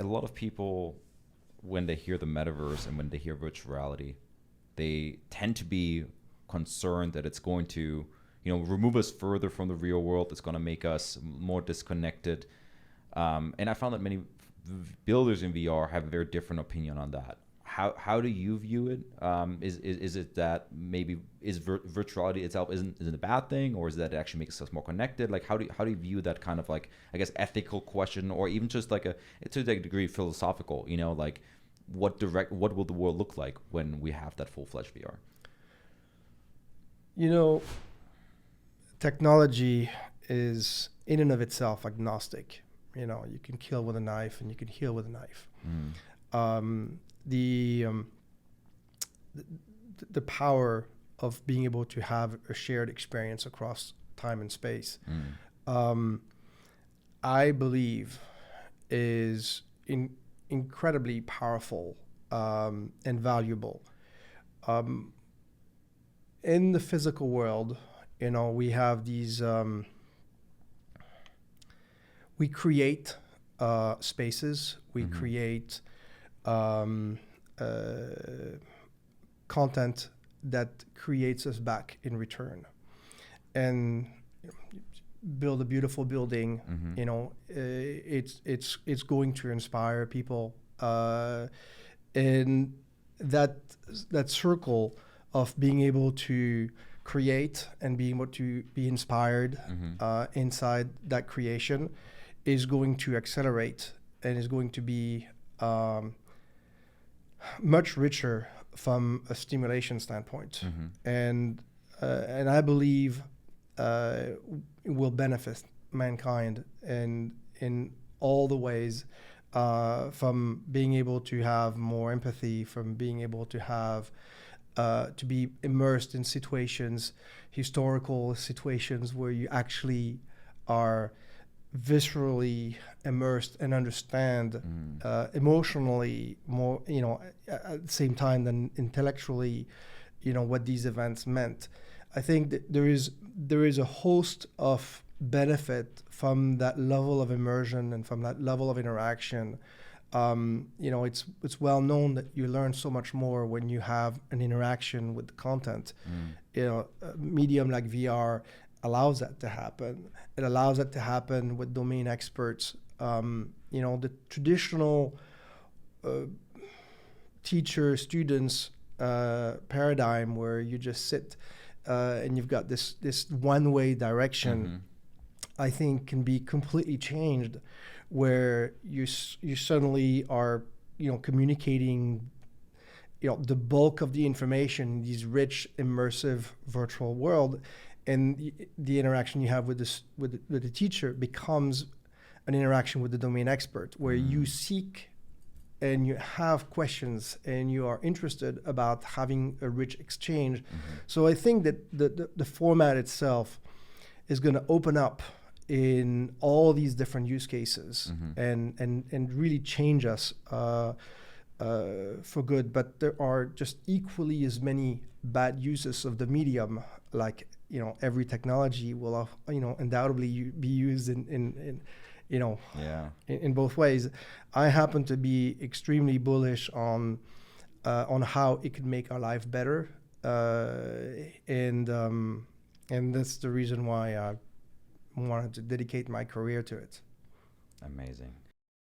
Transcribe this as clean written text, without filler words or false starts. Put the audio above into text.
a lot of people, when they hear the metaverse and when they hear virtual reality, they tend to be concerned that it's going to, remove us further from the real world. It's going to make us more disconnected. And I found that many builders in VR have a very different opinion on that. How do you view it? Is it that maybe virtuality itself isn't a bad thing, or is that it actually makes us more connected? Like how do you view that kind of like, I guess, ethical question, or even just like to a degree philosophical? Like what will the world look like when we have that full-fledged VR? Technology is in and of itself agnostic. You can kill with a knife and you can heal with a knife. The power of being able to have a shared experience across time and space, I believe, is incredibly powerful and valuable. In the physical world, we have these. We create spaces. We create content that creates us back in return, and build a beautiful building. It's going to inspire people, and that circle of being able to create and being able to be inspired inside that creation is going to accelerate and is going to be much richer from a stimulation standpoint, and I believe it will benefit mankind in all the ways, from being able to have more empathy, from being able to have to be immersed in situations, historical situations where you actually are viscerally immersed and understand emotionally more, at the same time than intellectually, what these events meant. I think that there is a host of benefit from that level of immersion and from that level of interaction. It's well known that you learn so much more when you have an interaction with the content. A medium like VR allows that to happen. It allows that to happen with domain experts. The traditional teacher students paradigm where you just sit and you've got this one-way direction, I think can be completely changed, where you suddenly are communicating the bulk of the information in these rich, immersive virtual world, and the interaction you have with the teacher becomes an interaction with the domain expert, where you seek and you have questions and you are interested about having a rich exchange. So I think that the format itself is going to open up in all these different use cases and really change us for good. But there are just equally as many bad uses of the medium. Like every technology will undoubtedly be used in both ways. I happen to be extremely bullish on how it could make our life better, and that's the reason why I wanted to dedicate my career to it. Amazing.